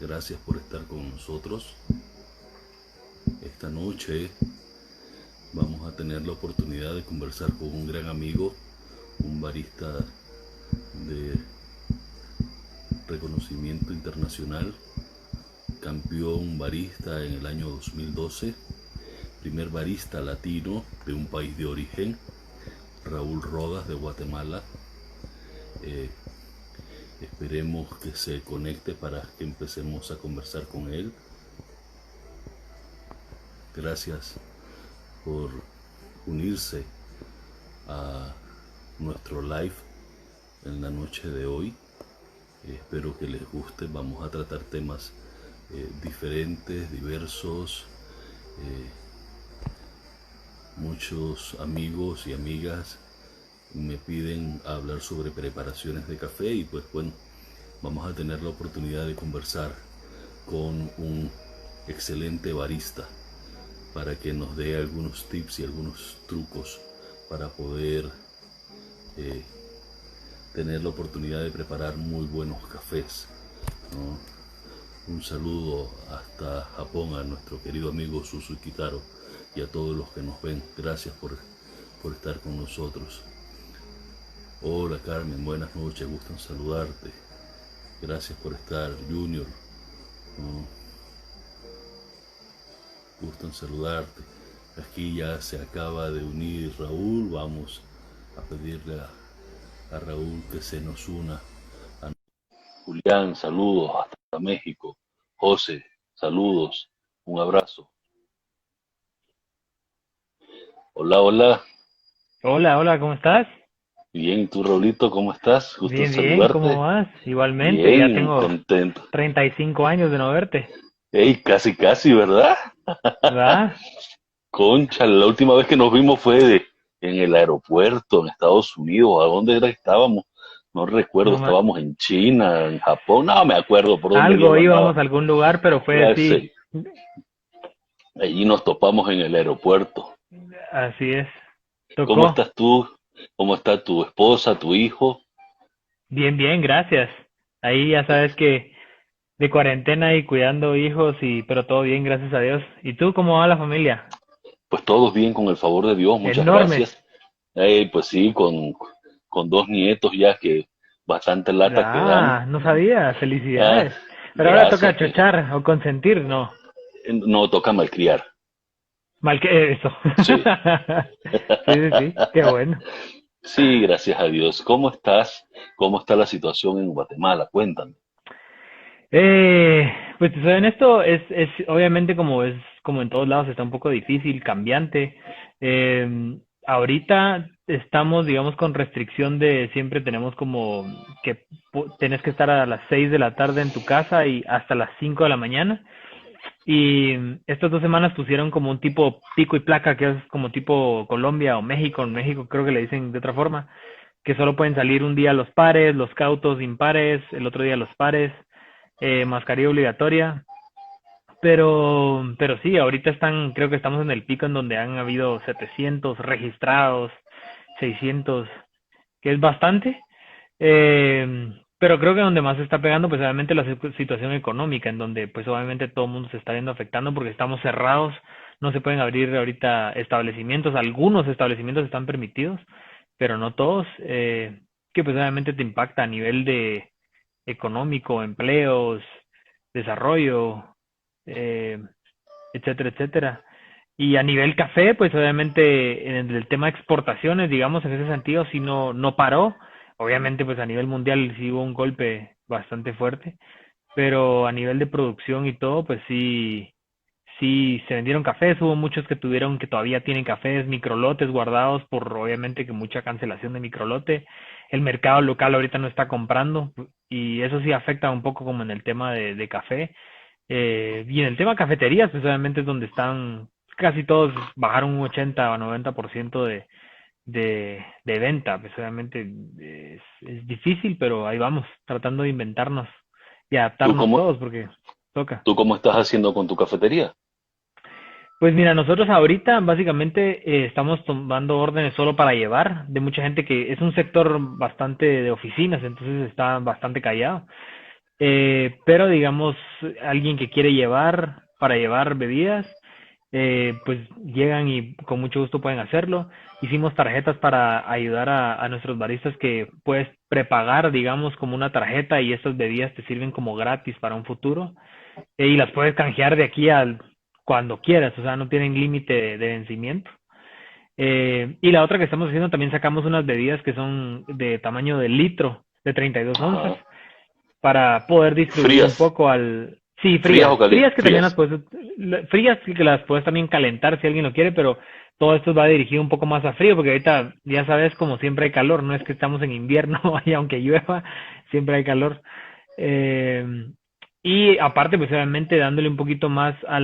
Gracias por estar con nosotros. Esta noche vamos a tener la oportunidad de conversar con un gran amigo, un barista de reconocimiento internacional, campeón barista en el año 2012, primer barista latino de un país de origen, Raúl Rodas de Guatemala. Esperemos que se conecte para que empecemos a conversar con él. Gracias por unirse a nuestro live en la noche de hoy. Espero que les guste. Vamos a tratar temas diferentes, diversos. Muchos amigos y amigas me piden hablar sobre preparaciones de café y pues bueno, vamos a tener la oportunidad de conversar con un excelente barista para que nos dé algunos tips y algunos trucos para poder tener la oportunidad de preparar muy buenos cafés, ¿no? Un saludo hasta Japón a nuestro querido amigo Suzuki Taro y a todos los que nos ven. Gracias por estar con nosotros. Hola Carmen, buenas noches, gusto en saludarte. Gracias por estar, Junior, ¿no? Gusto en saludarte. Aquí ya se acaba de unir Raúl. Vamos a pedirle a Raúl que se nos una. Julián, saludos hasta México. José, saludos, un abrazo. Hola, hola. Hola, hola, ¿cómo estás? Bien, tú, Raulito, ¿cómo estás? Gusto en Bien, bien, ¿cómo saludarte. vas? Igualmente, ya Bien, tengo contento. 35 años de no verte, Ey, casi, casi, ¿verdad? ¿verdad? Concha, la última vez que nos vimos fue en el aeropuerto, en Estados Unidos. ¿A dónde era que estábamos? No recuerdo, No ma- estábamos en China, en Japón, no me acuerdo por dónde Algo mierda íbamos andaba. a algún lugar, pero fue Ya así. sé, allí nos topamos en el aeropuerto. Así es. ¿Cómo Tocó. estás tú? ¿Cómo está tu esposa, tu hijo? Bien, bien, gracias. Ahí ya sabes que de cuarentena y cuidando hijos pero todo bien, gracias a Dios. ¿Y tú cómo va la familia? Pues todos bien, con el favor de Dios, muchas Enormes. gracias. Pues sí, con dos nietos ya que bastante lata que dan. Ah, no sabía, Ah, felicidades. Pero ahora gracias, toca chochar o consentir, ¿no? no toca malcriar. Mal que eso. Sí. Sí, sí, sí, qué bueno. Sí, gracias a Dios. ¿Cómo estás? ¿Cómo está la situación en Guatemala? Cuéntame. Pues te soy honesto, es obviamente como es como en todos lados está un poco difícil, cambiante. Ahorita estamos, digamos, con restricción de siempre tenemos como que tenés que estar a las 6 de la tarde en tu casa y hasta las 5 de la mañana. Y estas 2 semanas pusieron como un tipo pico y placa, que es como tipo Colombia o México. En México creo que le dicen de otra forma, que solo pueden salir un día los pares, los cautos impares, el otro día los pares, mascarilla obligatoria. Pero sí, ahorita creo que estamos en el pico en donde han habido 700 registrados, 600, que es bastante. Pero creo que donde más se está pegando, pues obviamente la situación económica, en donde pues obviamente todo el mundo se está viendo afectando porque estamos cerrados, no se pueden abrir ahorita establecimientos, algunos establecimientos están permitidos, pero no todos, que pues obviamente te impacta a nivel de económico, empleos, desarrollo, eh, etcétera, etcétera. Y a nivel café, pues obviamente en el tema de exportaciones, digamos, en ese sentido, sí no paró. Obviamente, pues a nivel mundial sí hubo un golpe bastante fuerte, pero a nivel de producción y todo, pues sí se vendieron cafés, hubo muchos que todavía tienen cafés, microlotes guardados por obviamente que mucha cancelación de microlote. El mercado local ahorita no está comprando y eso sí afecta un poco como en el tema de café. Y en el tema cafeterías, pues obviamente es donde están, casi todos bajaron un 80 o 90% de venta. Pues obviamente es difícil, pero ahí vamos, tratando de inventarnos y ¿Tú adaptarnos cómo, todos porque toca. tú cómo estás haciendo con tu cafetería? Pues mira, nosotros ahorita básicamente estamos tomando órdenes solo para llevar de mucha gente que es un sector bastante de oficinas, entonces está bastante callado. Pero digamos, alguien que quiere llevar, para llevar bebidas, pues llegan y con mucho gusto pueden hacerlo. Hicimos tarjetas para ayudar a nuestros baristas que puedes prepagar, digamos, como una tarjeta y estas bebidas te sirven como gratis para un futuro. Y las puedes canjear de aquí al cuando quieras, o sea, no tienen límite de vencimiento. Y la otra que estamos haciendo, también sacamos unas bebidas que son de tamaño de litro, de 32 onzas, Ajá. para poder distribuir un Frías, poco al... Sí, frías frías. o calientes, Frías que también las frías. puedes... Frías que las puedes también calentar si alguien lo quiere, pero todo esto va dirigido un poco más a frío, porque ahorita, ya sabes, como siempre hay calor, no es que estamos en invierno y aunque llueva, siempre hay calor. Eh, y aparte, pues obviamente dándole un poquito más a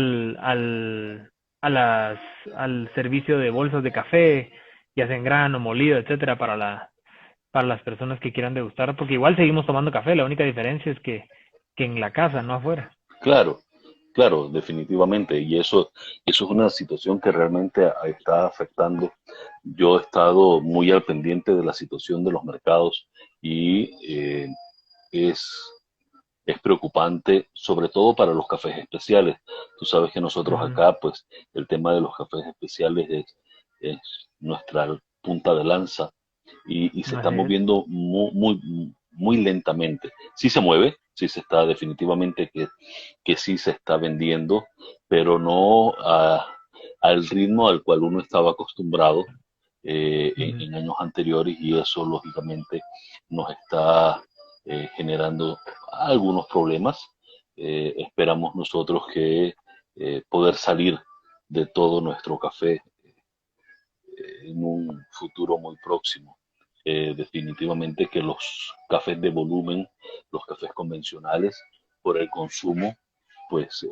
las, al servicio de bolsas de café, ya sea en grano, molido, etcétera, para las personas que quieran degustar, porque igual seguimos tomando café, la única diferencia es que en la casa, no afuera. Claro, claro, definitivamente. Y eso es una situación que realmente está afectando. Yo he estado muy al pendiente de la situación de los mercados y es, es preocupante, sobre todo para los cafés especiales. Tú sabes que nosotros Ujú. acá, pues el tema de los cafés especiales es nuestra punta de lanza y se está Así es. moviendo muy lentamente. Sí se mueve, sí se está definitivamente que sí se está vendiendo, pero no al ritmo al cual uno estaba acostumbrado Ujú. en años anteriores y eso lógicamente nos está generando algunos problemas. Esperamos nosotros que poder salir de todo nuestro café en un futuro muy próximo. Definitivamente que los cafés de volumen, los cafés convencionales, por el consumo, pues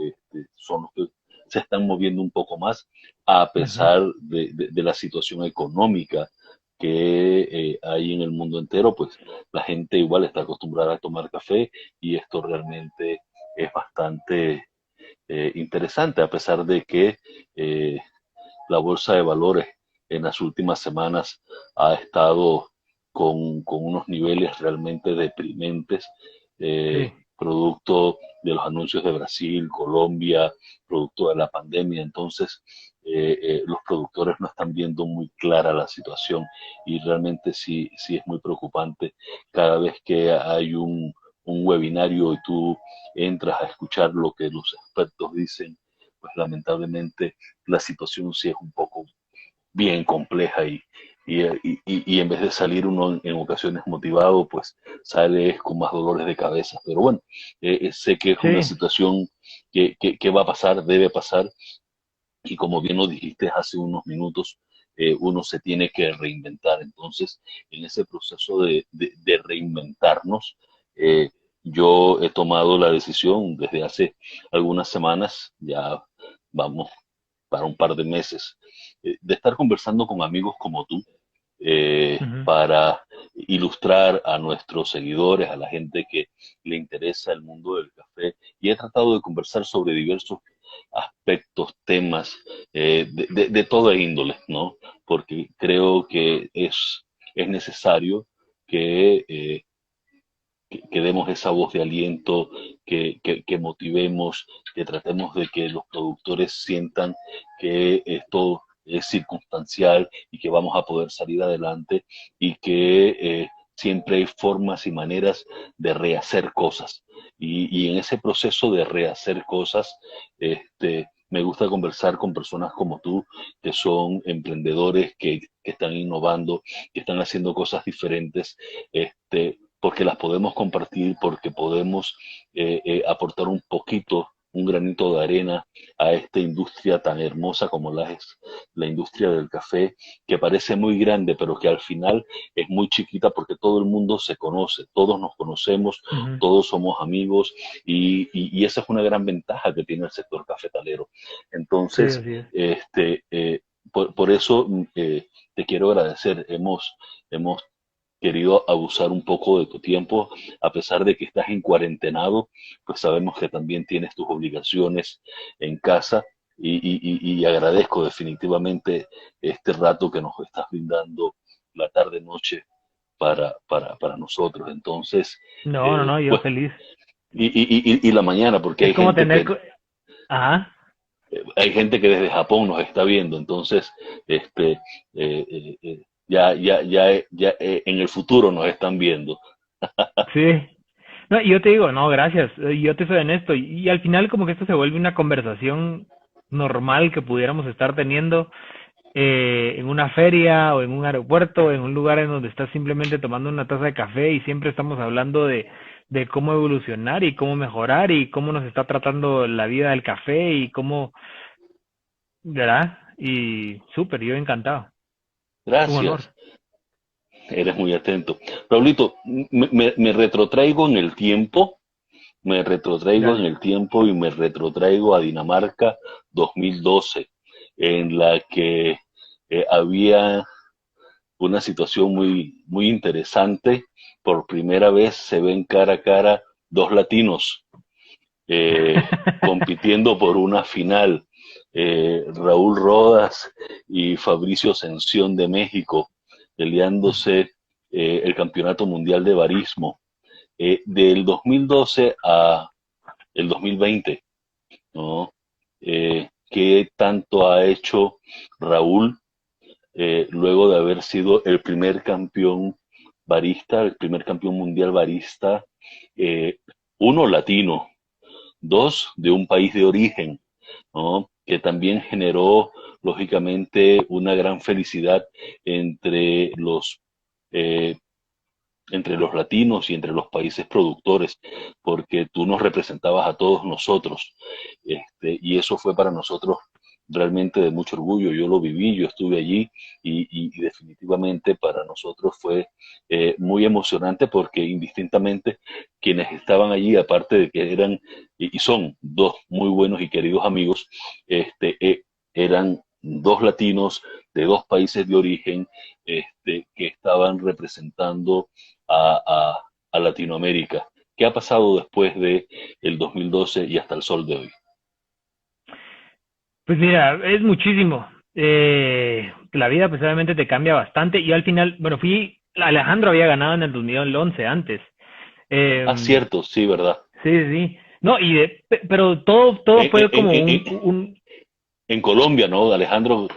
son los que se están moviendo un poco más, a Ujú. pesar de la situación económica que hay en el mundo entero, pues la gente igual está acostumbrada a tomar café y esto realmente es bastante interesante, a pesar de que eh, la bolsa de valores en las últimas semanas ha estado con unos niveles realmente deprimentes, Sí, producto de los anuncios de Brasil, Colombia, producto de la pandemia. Entonces, los productores no están viendo muy clara la situación y realmente sí es muy preocupante cada vez que hay un webinario y tú entras a escuchar lo que los expertos dicen, pues lamentablemente la situación sí es un poco bien compleja y en vez de salir uno en ocasiones motivado, pues sale con más dolores de cabeza. Pero bueno, sé que es una sí, situación que va a pasar, debe pasar, y como bien lo dijiste hace unos minutos, uno se tiene que reinventar. Entonces, en ese proceso de reinventarnos, eh, yo he tomado la decisión desde hace algunas semanas, ya vamos para un par de meses, de estar conversando con amigos como tú, ujú, para ilustrar a nuestros seguidores, a la gente que le interesa el mundo del café, y he tratado de conversar sobre diversos aspectos, temas de toda índole, ¿no? Porque creo que es necesario que que demos esa voz de aliento, que motivemos, que tratemos de que los productores sientan que esto es circunstancial y que vamos a poder salir adelante y que siempre hay formas y maneras de rehacer cosas. Y en ese proceso de rehacer cosas, me gusta conversar con personas como tú, que son emprendedores, que están innovando, que están haciendo cosas diferentes, porque las podemos compartir, porque podemos aportar un poquito, un granito de arena a esta industria tan hermosa como la es la industria del café, que parece muy grande, pero que al final es muy chiquita porque todo el mundo se conoce, todos nos conocemos, ujú. todos somos amigos y esa es una gran ventaja que tiene el sector cafetalero. Sí, Entonces, así es. por eso te quiero agradecer. Hemos querido abusar un poco de tu tiempo, a pesar de que estás en cuarentenado, pues sabemos que también tienes tus obligaciones en casa y agradezco definitivamente este rato que nos estás brindando la tarde-noche para nosotros. Entonces, No, no, no, yo pues feliz. y la mañana, porque Es como tener... Ajá. hay gente que desde Japón nos está viendo, entonces este, en el futuro nos están viendo. Sí. No, y yo te digo, no, gracias, yo te soy honesto, y al final como que esto se vuelve una conversación normal que pudiéramos estar teniendo en una feria o en un aeropuerto, en un lugar en donde estás simplemente tomando una taza de café y siempre estamos hablando de cómo evolucionar y cómo mejorar y cómo nos está tratando la vida del café y cómo, ¿verdad? Y súper, yo encantado, un honor. Gracias, eres muy atento. Raulito, me retrotraigo en el tiempo, Dale. y me retrotraigo a Dinamarca 2012, en la que había una situación muy interesante. Por primera vez se ven cara a cara dos latinos compitiendo por una final. Raúl Rodas y Fabricio Ascensión de México, peleándose el Campeonato Mundial de Barismo del 2012 a el 2020, ¿no? ¿Qué tanto ha hecho Raúl luego de haber sido el primer campeón barista, el primer campeón mundial barista, eh, uno latino, dos de un país de origen, ¿no? Que también generó, lógicamente, una gran felicidad entre eh, entre los latinos y entre los países productores, porque tú nos representabas a todos nosotros, y eso fue para nosotros realmente de mucho orgullo. Yo lo viví, yo estuve allí y definitivamente para nosotros fue muy emocionante porque indistintamente quienes estaban allí, aparte de que eran y son dos muy buenos y queridos amigos, eran dos latinos de dos países de origen que estaban representando a, a, a Latinoamérica. ¿Qué ha pasado después de el 2012 y hasta el sol de hoy? Pues mira, es muchísimo. La vida pues obviamente te cambia bastante. Y al final, bueno, Alejandro había ganado en el 2011 antes. Ah, Eh, cierto, sí, ¿verdad? sí, sí, sí. No, pero todo En, fue en, como en, en, en Colombia, ¿no? Alejandro,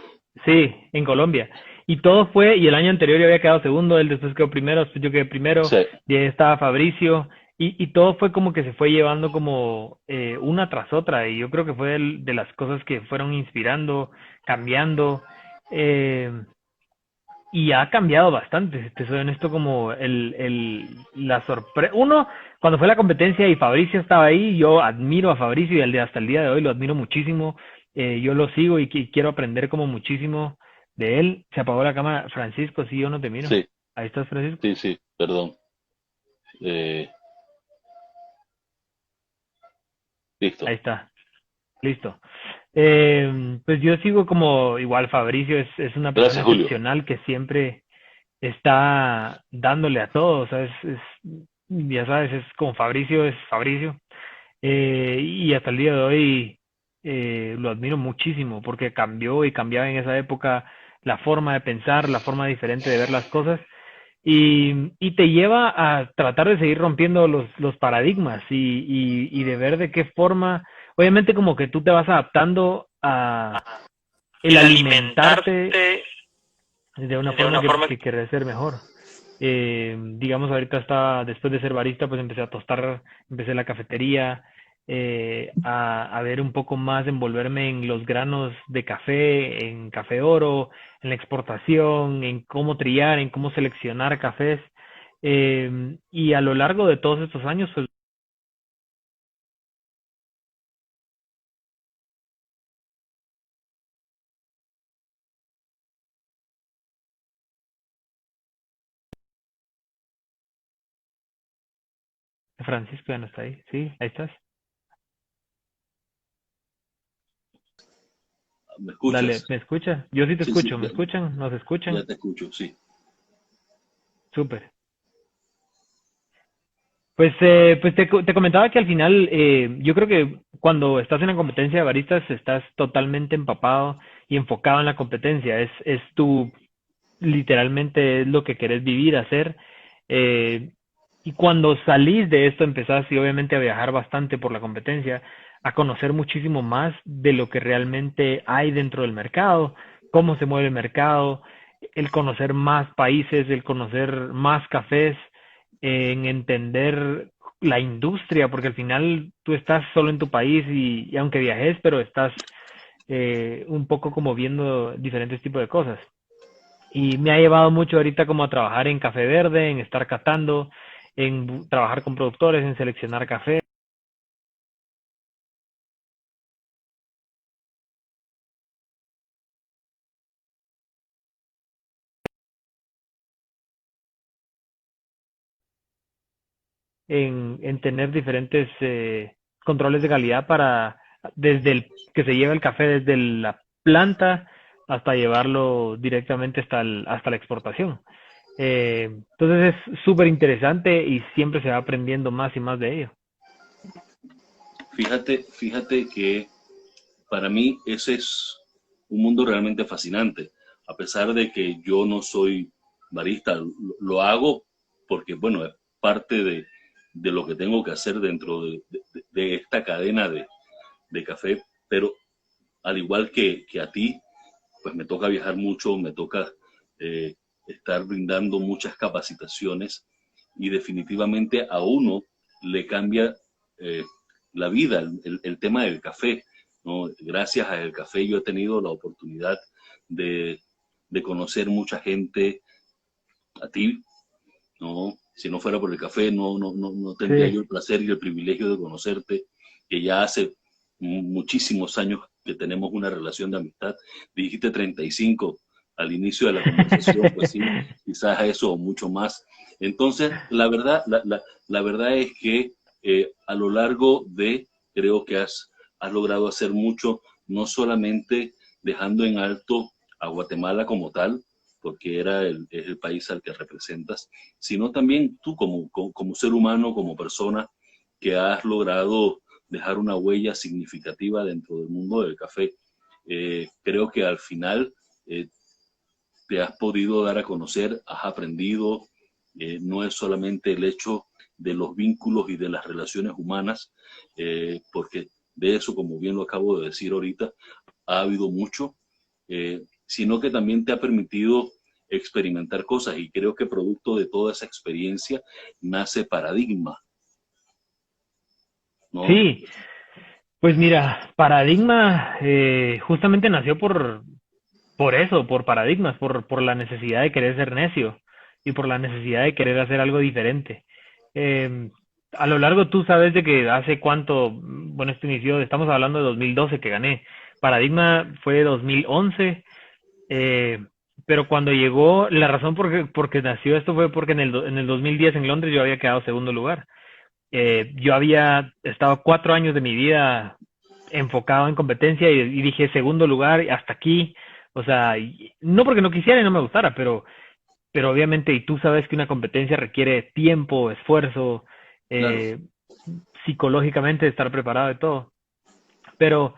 sí, en Colombia. Y todo fue, y el año anterior yo había quedado segundo, él después quedó primero, después yo quedé primero, se, y ahí estaba Fabricio, y todo fue como que se fue llevando como una tras otra, y yo creo que fue de las cosas que fueron inspirando, cambiando, eh, y ha cambiado bastante, si te soy honesto, como la sorpresa. Uno, cuando fue la competencia y Fabricio estaba ahí, yo admiro a Fabricio y hasta el día de hoy lo admiro muchísimo. Yo lo sigo y quiero aprender como muchísimo de él. Se apagó la cámara. Francisco, sí, yo no te miro. sí, Ahí estás, Francisco. sí, perdón. Eh, Ahí listo. está, listo. Pues yo sigo como igual Fabricio es una persona Gracias, Julio. excepcional que siempre está dándole a todo, o sea, ya sabes, es como Fabricio, es Fabricio, y hasta el día de hoy lo admiro muchísimo porque cambió y cambiaba en esa época la forma de pensar, la forma diferente de ver las cosas y te lleva a tratar de seguir rompiendo los paradigmas y de ver de qué forma, obviamente como que tú te vas adaptando a el El alimentarte alimentarte de una de forma una forma que querés ser mejor. Digamos, ahorita después de ser barista, pues empecé a tostar, empecé la cafetería, a ver un poco más, envolverme en los granos de café, en café oro, en la exportación, en cómo trillar, en cómo seleccionar cafés. Y a lo largo de todos estos años, pues Francisco ya no está ahí, sí, ahí estás. ¿Me Dale, escuchas? ¿me escucha? Yo sí te Sí, sí, escucho, ¿me escuchan? ¿Nos ya escuchan? te escucho, sí. Súper. Pues te comentaba que al final yo creo que cuando estás en la competencia de baristas estás totalmente empapado y enfocado en la competencia. Es tu, literalmente es lo que querés vivir, hacer. eh, Y cuando salís de esto empezás y obviamente a viajar bastante por la competencia, a conocer muchísimo más de lo que realmente hay dentro del mercado, cómo se mueve el mercado, el conocer más países, el conocer más cafés, en entender la industria, porque al final tú estás solo en tu país y aunque viajes, pero estás un poco como viendo diferentes tipos de cosas. Y me ha llevado mucho ahorita como a trabajar en café verde, en estar catando, en trabajar con productores, en seleccionar café. En tener diferentes controles de calidad para desde el que se lleva el café desde la planta hasta llevarlo directamente hasta la exportación. Entonces es súper interesante y siempre se va aprendiendo más y más de ello. Fíjate que para mí ese es un mundo realmente fascinante, a pesar de que yo no soy barista, lo hago porque, bueno, es parte de lo que tengo que hacer dentro de esta cadena de café, pero al igual que a ti, pues me toca viajar mucho, me toca eh, estar brindando muchas capacitaciones y definitivamente a uno le cambia eh, la vida, el tema del café, ¿no? Gracias al café yo he tenido la oportunidad de, de conocer mucha gente, a ti, ¿no? Si no fuera por el café, no tendría Sí, yo el placer y el privilegio de conocerte, que ya hace muchísimos años que tenemos una relación de amistad. Dijiste 35 al inicio de la conversación, pues sí, quizás eso o mucho más. Entonces, la verdad es que a lo largo creo que has logrado hacer mucho, no solamente dejando en alto a Guatemala como tal, porque es el país al que representas, sino también tú como ser humano, como persona, que has logrado dejar una huella significativa dentro del mundo del café. Creo que al final eh, te has podido dar a conocer, has aprendido, no es solamente el hecho de los vínculos y de las relaciones humanas, porque de eso, como bien lo acabo de decir ahorita, ha habido mucho, sino que también te ha permitido experimentar cosas y creo que producto de toda esa experiencia nace Paradigma, ¿no? sí, pues mira, Paradigma justamente nació por eso, por paradigmas, por la necesidad de querer ser necio y por la necesidad de querer hacer algo diferente. Eh, a lo largo tú sabes de que hace cuánto, bueno, esto inició, estamos hablando de 2012 que gané. Paradigma fue 2011, eh, pero cuando llegó, la razón porque nació esto fue porque en el 2010 en Londres yo había quedado segundo lugar. Yo había estado 4 años de mi vida enfocado en competencia y dije segundo lugar hasta aquí. O sea, no porque no quisiera y no me gustara, pero obviamente, y tú sabes que una competencia requiere tiempo, esfuerzo, Claro, eh, psicológicamente estar preparado de todo. Pero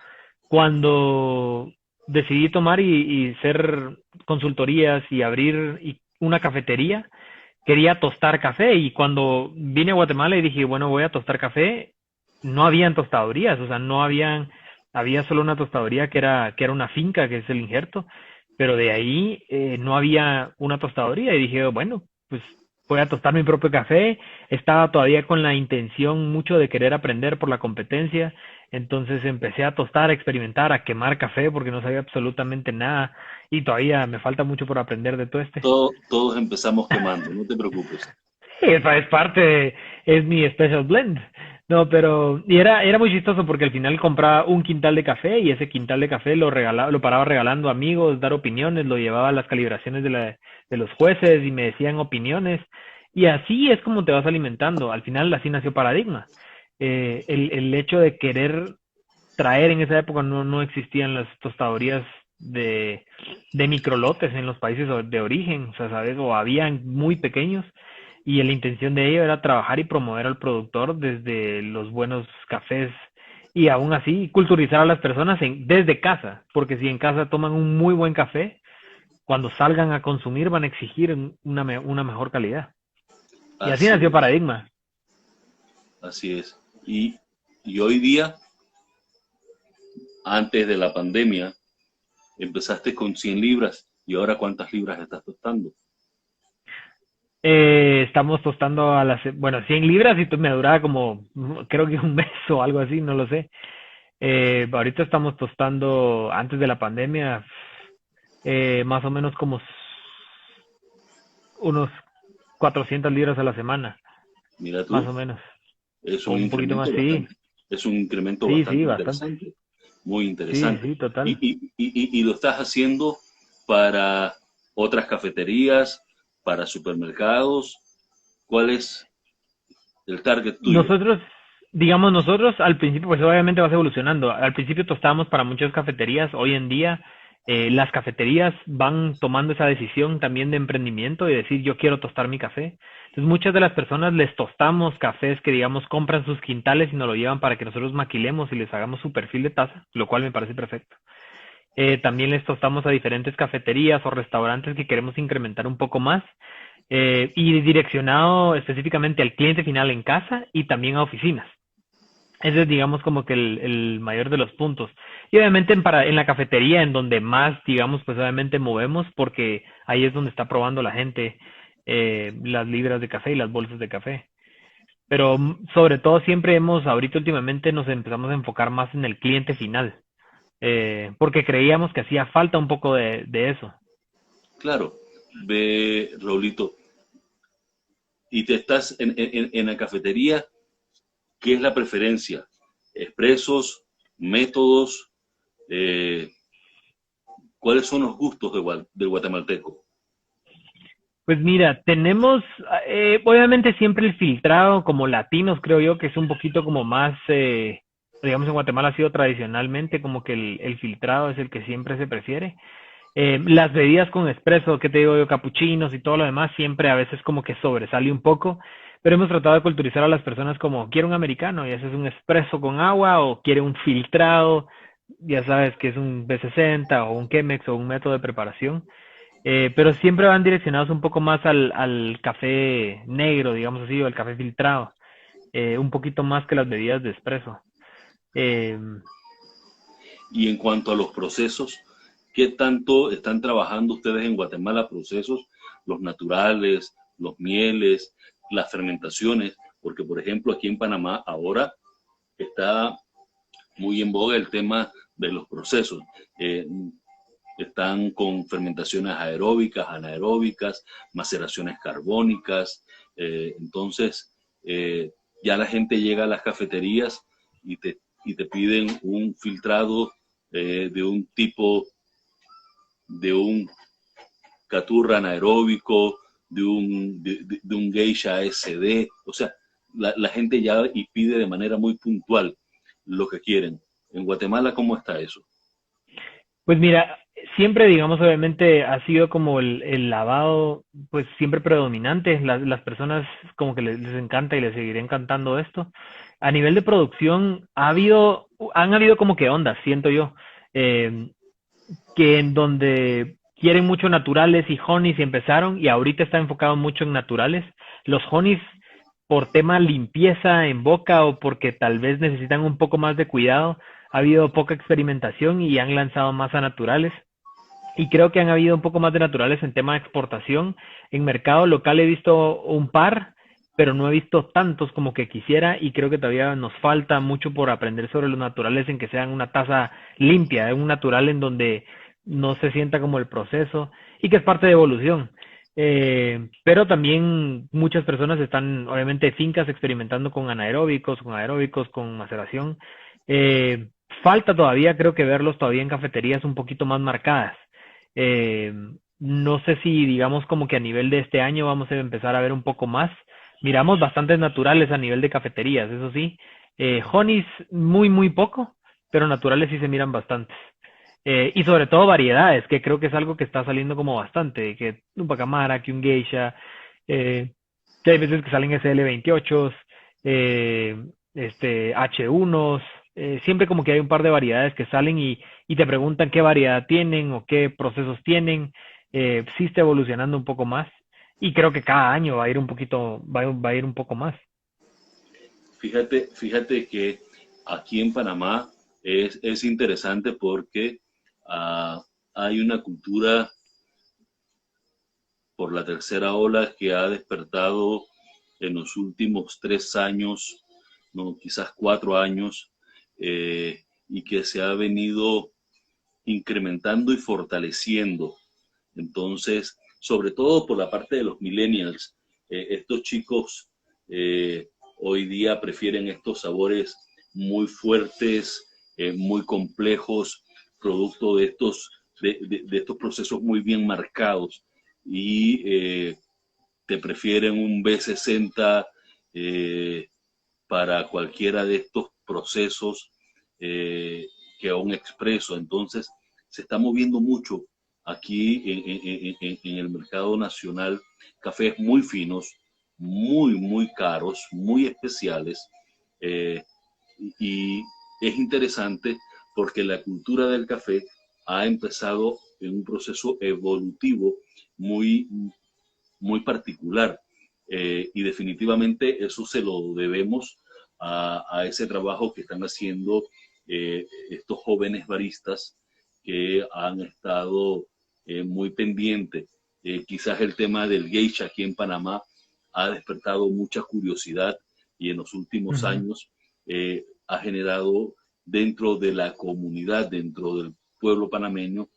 cuando decidí tomar y ser consultorías y abrir una cafetería, quería tostar café y cuando vine a Guatemala y dije, bueno, voy a tostar café, no habían tostadorías, o sea, no habían, había solo una tostadoría que era una finca, que es el Injerto, pero de ahí no había una tostadoría y dije, bueno, pues voy a tostar mi propio café, estaba todavía con la intención mucho de querer aprender por la competencia, entonces empecé a tostar, a experimentar, a quemar café porque no sabía absolutamente nada y todavía me falta mucho por aprender de todo este. todos empezamos quemando, no te preocupes. Sí, es parte, es mi special blend. No, pero y era muy chistoso porque al final compraba un quintal de café y ese quintal de café lo regalaba, lo paraba regalando a amigos, dar opiniones, lo llevaba a las calibraciones de los jueces y me decían opiniones. Y así es como te vas alimentando. Al final así nació Paradigma. El hecho de querer traer en esa época no existían las tostadorías de microlotes en los países de origen, o sea, ¿sabes? O habían muy pequeños y la intención de ello era trabajar y promover al productor desde los buenos cafés y aún así culturizar a las personas desde casa, porque si en casa toman un muy buen café, cuando salgan a consumir van a exigir una mejor calidad. Y así Así nació es, Paradigma. así es. Y hoy día, antes de la pandemia, empezaste con 100 libras y ahora ¿cuántas libras estás tostando? Estamos tostando bueno, 100 libras y me duraba como, creo que un mes o algo así, no lo sé. Ahorita estamos tostando, antes de la pandemia, más o menos como unos 400 libras a la semana, Mira más tú, o menos. es O un un poquito más, incremento sí. bastante, es un incremento Sí, sí, bastante bastante. interesante, muy Sí, interesante. sí, Y, total. y lo estás haciendo para otras cafeterías, para supermercados. ¿Cuál es el target tuyo? Nosotros, digamos, nosotros al principio, pues obviamente vas evolucionando. Al principio tostábamos para muchas cafeterías. Hoy en día, las cafeterías van tomando esa decisión también de emprendimiento y decir, yo quiero tostar mi café. Entonces, muchas de las personas les tostamos cafés que, digamos, compran sus quintales y nos lo llevan para que nosotros maquilemos y les hagamos su perfil de taza, lo cual me parece perfecto. También les tostamos a diferentes cafeterías o restaurantes que queremos incrementar un poco más, y direccionado específicamente al cliente final en casa y también a oficinas. Ese es, digamos, como que el mayor de los puntos. Y obviamente en la cafetería, en donde más, digamos, pues obviamente movemos, porque ahí es donde está probando la gente las libras de café y las bolsas de café. Pero sobre todo siempre ahorita últimamente nos empezamos a enfocar más en el cliente final, porque creíamos que hacía falta un poco de eso. Claro, ve, Raulito, y te estás en la cafetería, ¿qué es la preferencia? ¿Expresos, métodos? Eh, ¿Cuáles son los gustos del guatemalteco? Pues mira, tenemos, obviamente siempre el filtrado como latinos, creo yo, que es un poquito como más, digamos en Guatemala ha sido tradicionalmente como que el filtrado es el que siempre se prefiere. Las bebidas con espresso, que te digo yo, capuchinos y todo lo demás, siempre a veces como que sobresale un poco, pero hemos tratado de culturizar a las personas como, quiere un americano y ese es un espresso con agua o quiere un filtrado, ya sabes que es un B60 o un Chemex o un método de preparación. Pero siempre van direccionados un poco más al café negro, digamos así, o al café filtrado, un poquito más que las bebidas de espresso. Eh, Y en cuanto a los procesos, ¿qué tanto están trabajando ustedes en Guatemala procesos, los naturales, los mieles, las fermentaciones? Porque, por ejemplo, aquí en Panamá ahora está muy en boga el tema de los procesos. Eh, Están con fermentaciones aeróbicas, anaeróbicas, maceraciones carbónicas. Entonces, ya la gente llega a las cafeterías y te piden un filtrado de un tipo, de un caturra anaeróbico, de un geisha SD. O sea, la gente ya y pide de manera muy puntual lo que quieren. En Guatemala, ¿cómo está eso? pues mira, siempre, digamos, obviamente ha sido como el lavado, pues siempre predominante. Las personas como que les encanta y les seguirá encantando esto. A nivel de producción, han habido como que ondas, siento yo. Eh, que en donde quieren mucho naturales y honeys y empezaron y ahorita está enfocado mucho en naturales. Los honeys por tema limpieza en boca o porque tal vez necesitan un poco más de cuidado, ha habido poca experimentación y han lanzado más a naturales. Y creo que han habido un poco más de naturales en tema de exportación. En mercado local he visto un par, pero no he visto tantos como que quisiera y creo que todavía nos falta mucho por aprender sobre los naturales en que sean una taza limpia, un natural en donde no se sienta como el proceso y que es parte de evolución. Pero también muchas personas están, obviamente, fincas experimentando con anaeróbicos, con aeróbicos, con maceración. Eh, Falta todavía, creo que verlos todavía en cafeterías un poquito más marcadas. Eh, no sé si, digamos, como que a nivel de este año vamos a empezar a ver un poco más. Miramos bastantes naturales a nivel de cafeterías, eso sí. Honeys muy, muy poco, pero naturales sí se miran bastantes. Y sobre todo variedades, que creo que es algo que está saliendo como bastante, que un pacamara, que un geisha, eh, que hay veces que salen SL28, eh, H1s, siempre como que hay un par de variedades que salen y te preguntan qué variedad tienen o qué procesos tienen. Sí está evolucionando un poco más. y creo que cada año va a ir un poquito, va a ir un poco más. Fíjate que aquí en Panamá es interesante porque hay una cultura por la tercera ola que ha despertado en los últimos 3 años, no, quizás 4 años, y que se ha venido incrementando y fortaleciendo. Entonces, sobre todo por la parte de los millennials, estos chicos hoy día prefieren estos sabores muy fuertes, muy complejos, producto de estos procesos muy bien marcados y te prefieren un B60 eh, para cualquiera de estos procesos que a un expreso. Entonces, se está moviendo mucho aquí en el mercado nacional cafés muy finos, muy caros, muy especiales. eh, y es interesante porque la cultura del café ha empezado en un proceso evolutivo muy, muy particular. Y definitivamente eso se lo debemos a ese trabajo que están haciendo estos jóvenes baristas que han estado muy pendientes. Quizás el tema del geisha aquí en Panamá ha despertado mucha curiosidad y en los últimos Ujú. años ha generado dentro de la comunidad, dentro del pueblo panameño,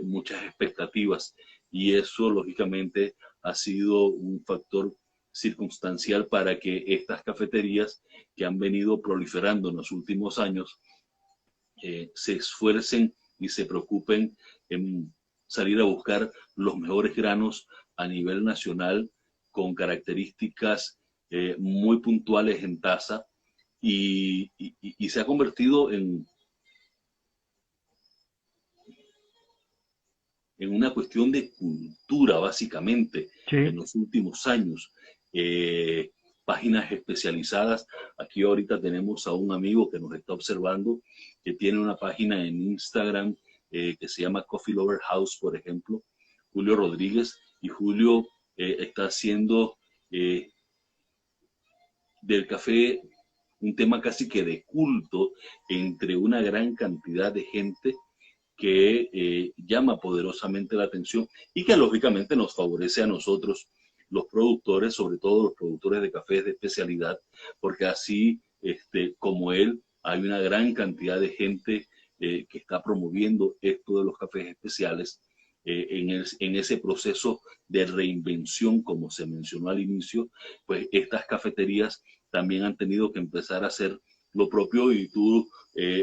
muchas expectativas y eso lógicamente ha sido un factor circunstancial para que estas cafeterías que han venido proliferando en los últimos años se esfuercen y se preocupen en salir a buscar los mejores granos a nivel nacional con características muy puntuales en taza y se ha convertido en una cuestión de cultura, básicamente, en Sí. los últimos años. Eh, Páginas especializadas. Aquí ahorita tenemos a un amigo que nos está observando, que tiene una página en Instagram que se llama Coffee Lover House, por ejemplo, Julio Rodríguez, y Julio está haciendo del café un tema casi que de culto entre una gran cantidad de gente que llama poderosamente la atención y que lógicamente nos favorece a nosotros, los productores, sobre todo los productores de cafés de especialidad, porque así como él, hay una gran cantidad de gente que está promoviendo esto de los cafés especiales en ese proceso de reinvención, como se mencionó al inicio, pues estas cafeterías también han tenido que empezar a hacer lo propio y tú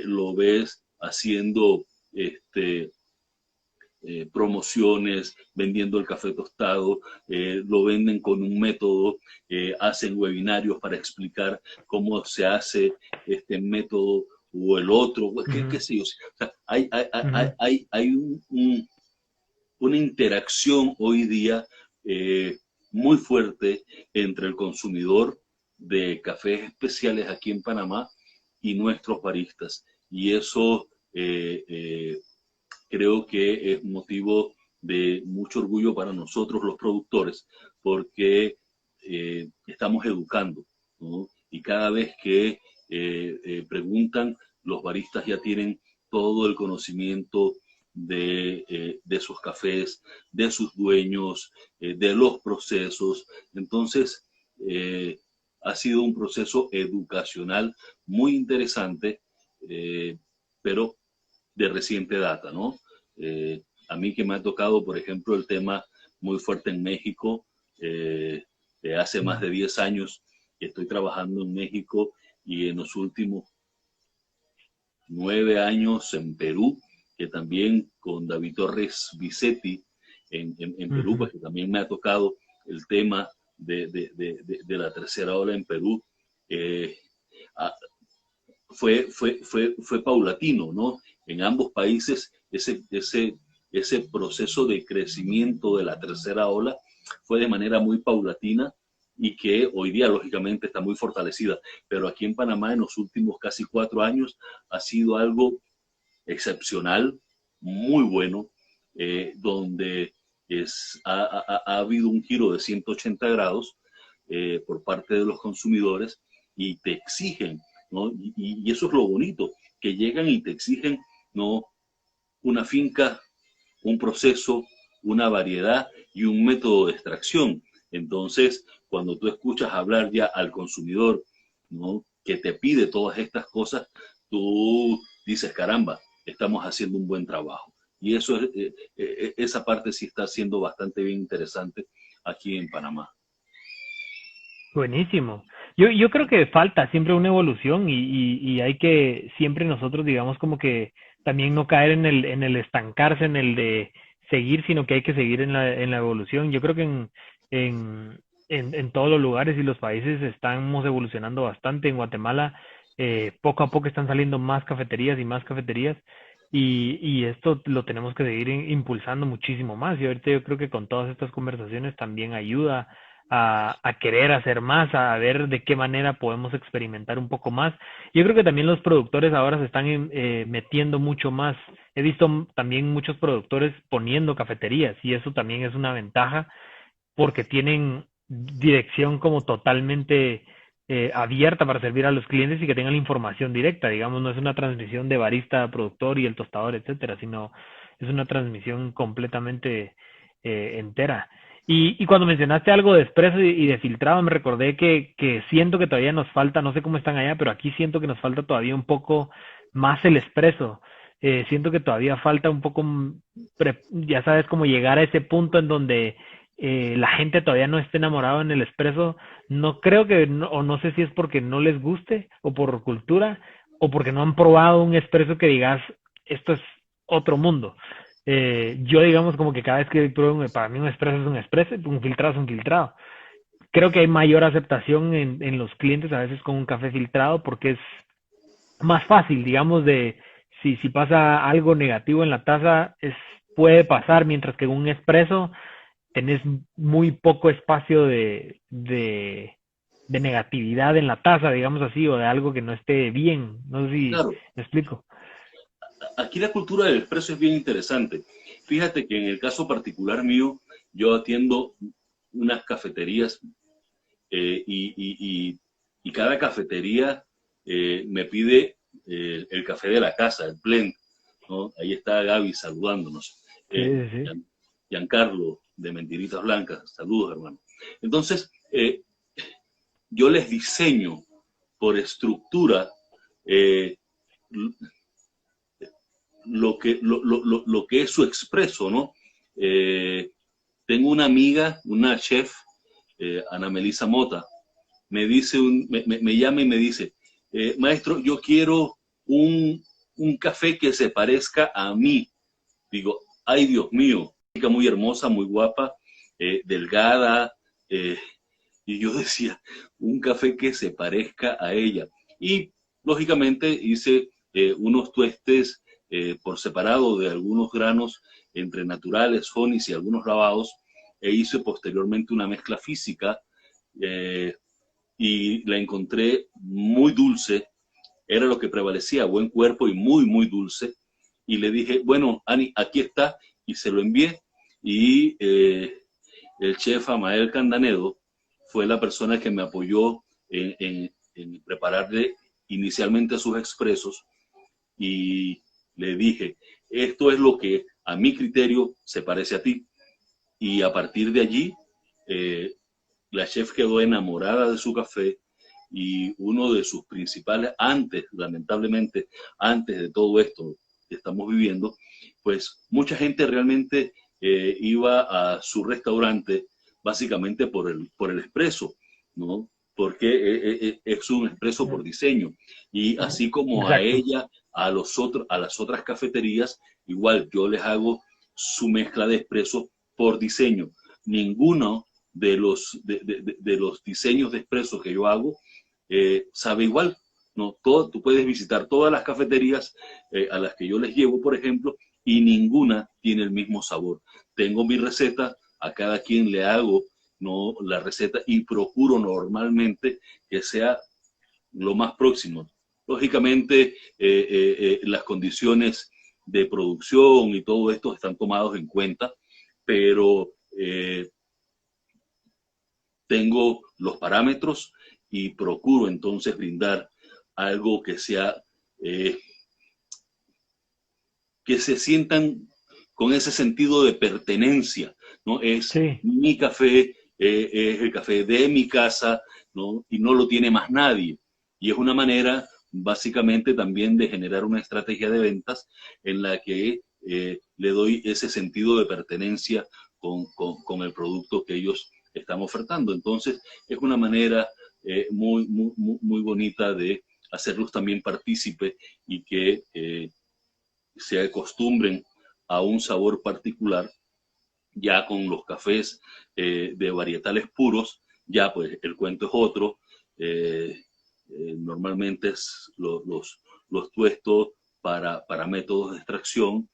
lo ves haciendo este, promociones, vendiendo el café tostado, lo venden con un método, hacen webinarios para explicar cómo se hace este método o el otro, qué Ujú, sé yo. O sea, ujú. hay una interacción hoy día muy fuerte entre el consumidor de cafés especiales aquí en Panamá y nuestros baristas. Y eso creo que es motivo de mucho orgullo para nosotros los productores, porque estamos educando, ¿no? Y cada vez que preguntan, los baristas ya tienen todo el conocimiento de sus cafés, de sus dueños, de los procesos. Entonces, eh, ha sido un proceso educacional muy interesante, pero de reciente data, ¿no? A mí que me ha tocado, por ejemplo, el tema muy fuerte en México, de hace más de 10 años que estoy trabajando en México y en los últimos 9 años en Perú, que también con David Torres Bisetti en Perú, Ujú. pues que también me ha tocado el tema de la tercera ola en Perú. Eh, fue paulatino, ¿no? En ambos países ese proceso de crecimiento de la tercera ola fue de manera muy paulatina y que hoy día lógicamente está muy fortalecida. Pero aquí en Panamá en los últimos casi 4 años ha sido algo excepcional, muy bueno, donde ha habido un giro de 180 grados por parte de los consumidores y te exigen, ¿no? Y eso es lo bonito, que llegan y te exigen, ¿no? Una finca, un proceso, una variedad y un método de extracción. Entonces, cuando tú escuchas hablar ya al consumidor, ¿no? Que te pide todas estas cosas, tú dices, caramba, estamos haciendo un buen trabajo. Y eso es, esa parte sí está siendo bastante bien interesante aquí en Panamá. Buenísimo. Yo creo que falta siempre una evolución y hay que siempre nosotros, digamos, como que también no caer en el estancarse, en el de seguir, sino que hay que seguir en la evolución. Yo creo que en, en todos los lugares y los países estamos evolucionando bastante. En Guatemala, poco a poco están saliendo más cafeterías y esto lo tenemos que seguir impulsando muchísimo más. Y ahorita yo creo que con todas estas conversaciones también ayuda a querer hacer más, a ver de qué manera podemos experimentar un poco más. Yo creo que también los productores ahora se están metiendo mucho más. He visto también muchos productores poniendo cafeterías y eso también es una ventaja porque tienen dirección como totalmente abierta para servir a los clientes y que tengan la información directa. Digamos, no es una transmisión de barista a productor y el tostador, etcétera, sino es una transmisión completamente entera. Y cuando mencionaste algo de expreso y de filtrado, me recordé que siento que todavía nos falta, no sé cómo están allá, pero aquí siento que nos falta todavía un poco más el expreso. Siento que todavía falta un poco, ya sabes, como llegar a ese punto en donde la gente todavía no esté enamorada en el expreso. No creo que, o no sé si es porque no les guste, o por cultura, o porque no han probado un expreso que digas, esto es otro mundo. Yo digamos como que cada vez que pruebo, para mí un expreso es un expreso, un filtrado es un filtrado. Creo que hay mayor aceptación en los clientes a veces con un café filtrado porque es más fácil, digamos, de si pasa algo negativo en la taza, puede pasar, mientras que en un expreso tenés muy poco espacio de negatividad en la taza, digamos así, o de algo que no esté bien. No sé si Claro, me explico. aquí la cultura del expreso es bien interesante. Fíjate que en el caso particular mío, yo atiendo unas cafeterías y cada cafetería me pide el café de la casa, el blend, ¿no? Ahí está Gaby saludándonos. Sí, Eh, sí, sí. Giancarlo de Mentiritas Blancas, saludos hermano. Entonces, yo les diseño por estructura eh, lo que es su expreso, ¿no? Eh, Tengo una amiga, una chef, Ana Melisa Mota, me llama y me dice, maestro, yo quiero un café que se parezca a mí. Digo, ay Dios mío, chica muy hermosa, muy guapa, delgada, eh, y yo decía, un café que se parezca a ella. Y lógicamente hice unos tuestes por separado de algunos granos entre naturales, honis y algunos lavados, e hice posteriormente una mezcla física eh, y la encontré muy dulce, era lo que prevalecía, buen cuerpo y muy, muy dulce. Y le dije, bueno, Ani, aquí está, y se lo envié. Y el chef Amael Candanedo fue la persona que me apoyó en prepararle inicialmente sus expresos y le dije, esto es lo que a mi criterio se parece a ti. Y a partir de allí, eh, la chef quedó enamorada de su café y uno de sus principales, lamentablemente, antes de todo esto que estamos viviendo, pues mucha gente realmente iba a su restaurante básicamente por el expreso, ¿no? Porque es un expreso por diseño. Y así como a Exacto. ella, a las otras cafeterías, igual yo les hago su mezcla de expreso por diseño. Ninguno de los diseños de expreso que yo hago sabe igual. ¿No? Tú puedes visitar todas las cafeterías a las que yo les llevo, por ejemplo, y ninguna tiene el mismo sabor. Tengo mi receta, a cada quien le hago, ¿no? La receta y procuro normalmente que sea lo más próximo. Lógicamente, las condiciones de producción y todo esto están tomados en cuenta, pero tengo los parámetros y procuro entonces brindar algo que sea, que se sientan con ese sentido de pertenencia, ¿no? Es Sí. mi café, es el café de mi casa, ¿no? Y no lo tiene más nadie. Y es una manera, básicamente, también de generar una estrategia de ventas en la que le doy ese sentido de pertenencia con el producto que ellos están ofertando. Entonces, es una manera muy bonita de hacerlos también partícipe y que se acostumbren a un sabor particular. Ya con los cafés de varietales puros, ya pues el cuento es otro. Normalmente es los tuestos para métodos de extracción.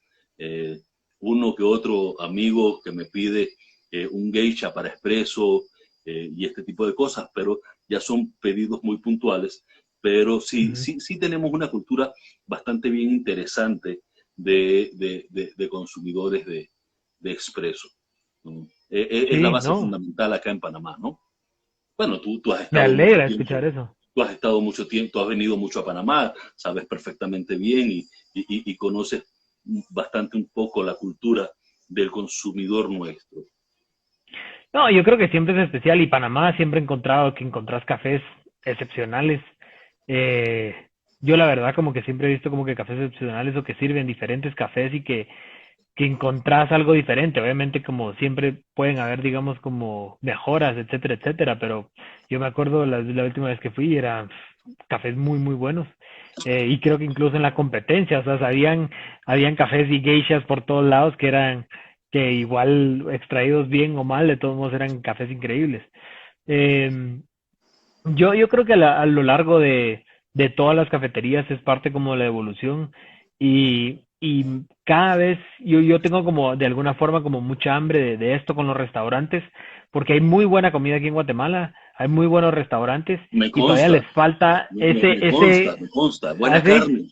Uno que otro amigo que me pide un geisha para espresso y este tipo de cosas, pero ya son pedidos muy puntuales. Pero sí, Ujú. sí, sí tenemos una cultura bastante bien interesante de consumidores de expreso, ¿no? Es la Sí, base no, fundamental acá en Panamá, ¿no? Bueno, tú has me estado mucho alegra escuchar tiempo, eso. tú has estado mucho tiempo, tú has venido mucho a Panamá, sabes perfectamente bien y conoces bastante un poco la cultura del consumidor nuestro. No, yo creo que siempre es especial y Panamá siempre he encontrado que encontrás cafés excepcionales. Eh, yo la verdad como que siempre he visto como que cafés excepcionales o que sirven diferentes cafés y que encontrás algo diferente. Obviamente como siempre pueden haber, digamos, como mejoras, etcétera, etcétera, pero yo me acuerdo la última vez que fui eran cafés muy, muy buenos. Y creo que incluso en la competencia, o sea, habían cafés y geishas por todos lados que eran, que igual extraídos bien o mal, de todos modos eran cafés increíbles. Eh, yo creo que a lo largo de todas las cafeterías es parte como de la evolución y cada vez yo tengo como de alguna forma como mucha hambre de esto con los restaurantes, porque hay muy buena comida aquí en Guatemala, hay muy buenos restaurantes Me y todavía consta, les falta me consta, buena así, carne.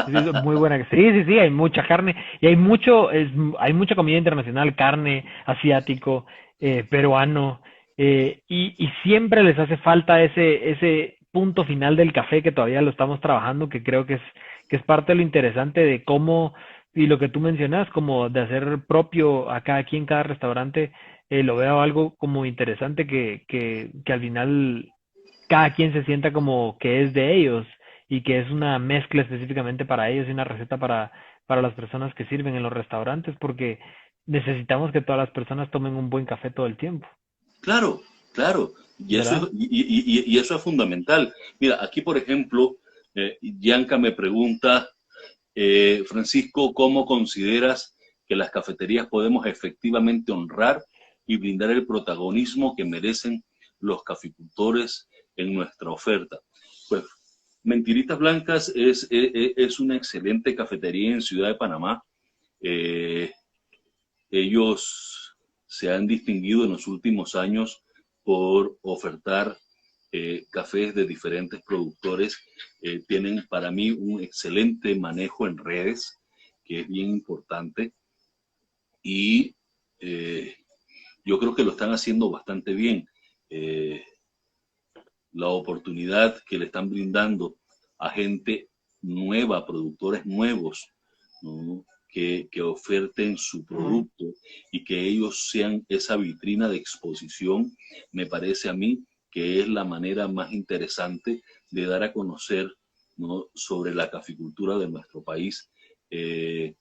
sí, muy buena, sí, sí, sí, hay mucha carne y hay mucha comida internacional, carne, asiático, peruano, y siempre les hace falta ese punto final del café que todavía lo estamos trabajando, que creo que es parte de lo interesante de cómo, y lo que tú mencionas, como de hacer propio a cada quien, cada restaurante, lo veo algo como interesante que al final cada quien se sienta como que es de ellos y que es una mezcla específicamente para ellos y una receta para las personas que sirven en los restaurantes, porque necesitamos que todas las personas tomen un buen café todo el tiempo, Claro, claro, ¿verdad? y eso es fundamental. Mira, aquí por ejemplo, Bianca me pregunta, Francisco, ¿cómo consideras que las cafeterías podemos efectivamente honrar y brindar el protagonismo que merecen los caficultores en nuestra oferta? Pues Mentiritas Blancas es una excelente cafetería en Ciudad de Panamá. Eh, Ellos se han distinguido en los últimos años por ofertar cafés de diferentes productores. Tienen para mí un excelente manejo en redes, que es bien importante, y eh, yo creo que lo están haciendo bastante bien. Eh, la oportunidad que le están brindando a gente nueva, a productores nuevos, ¿no? Que oferten su producto y que ellos sean esa vitrina de exposición, me parece a mí que es la manera más interesante de dar a conocer, ¿no?, sobre la caficultura de nuestro país. Eh,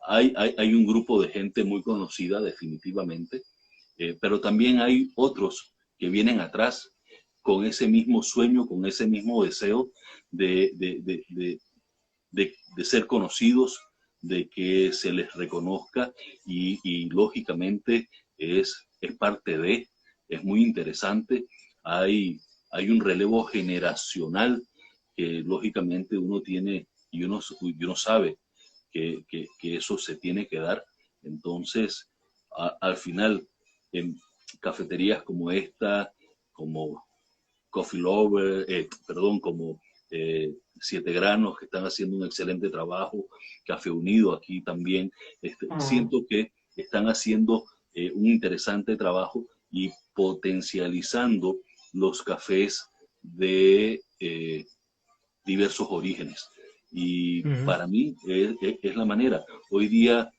hay un grupo de gente muy conocida definitivamente, pero también hay otros que vienen atrás con ese mismo sueño, con ese mismo deseo de, de, de, de, de ser conocidos, de que se les reconozca y lógicamente es parte de, es muy interesante. Hay, hay un relevo generacional que lógicamente uno tiene y uno sabe que eso se tiene que dar. Entonces, al final, en cafeterías como esta, como Coffee Lover, perdón, como Siete Granos, que están haciendo un excelente trabajo, Café Unido aquí también, siento que están haciendo un interesante trabajo y potencializando los cafés de diversos orígenes. Y Ujú. para mí es la manera. Hoy día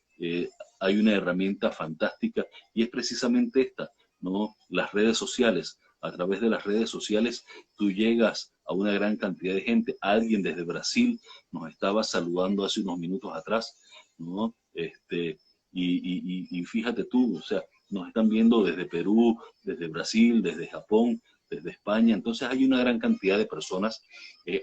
hay una herramienta fantástica y es precisamente esta, ¿no? Las redes sociales. A través de las redes sociales tú llegas a una gran cantidad de gente. Alguien desde Brasil nos estaba saludando hace unos minutos atrás, ¿no? Y fíjate tú, o sea, nos están viendo desde Perú, desde Brasil, desde Japón, desde España. Entonces hay una gran cantidad de personas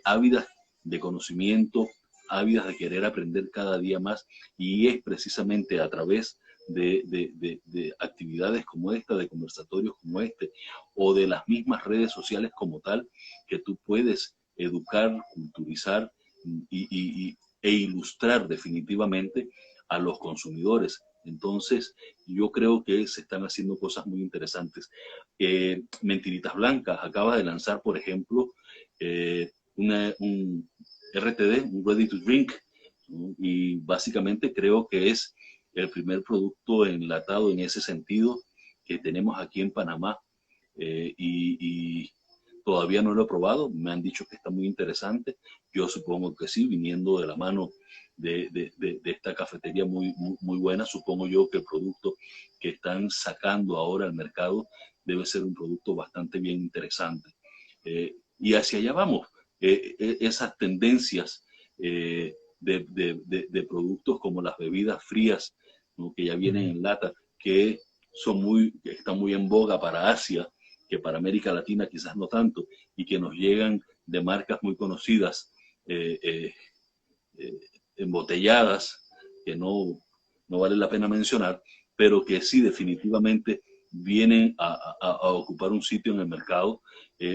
ávidas de conocimiento, ávidas de querer aprender cada día más, y es precisamente a través de actividades como esta, de conversatorios como este, o de las mismas redes sociales como tal, que tú puedes educar, culturizar e ilustrar definitivamente a los consumidores. Entonces, yo creo que se están haciendo cosas muy interesantes. Mentiritas Blancas acaba de lanzar, por ejemplo, un RTD, un Ready to Drink, ¿no? Y básicamente creo que es el primer producto enlatado en ese sentido que tenemos aquí en Panamá. Y todavía no lo he probado, me han dicho que está muy interesante. Yo supongo que sí, viniendo de la mano de esta cafetería muy buena, supongo yo que el producto que están sacando ahora al mercado debe ser un producto bastante bien interesante. Y hacia allá vamos. Esas tendencias de productos como las bebidas frías, ¿no? Que ya vienen Ujú. en lata, que que están muy en boga para Asia, que para América Latina quizás no tanto, y que nos llegan de marcas muy conocidas, eh, eh, eh, embotelladas, que no vale la pena mencionar, pero que sí definitivamente vienen a ocupar un sitio en el mercado.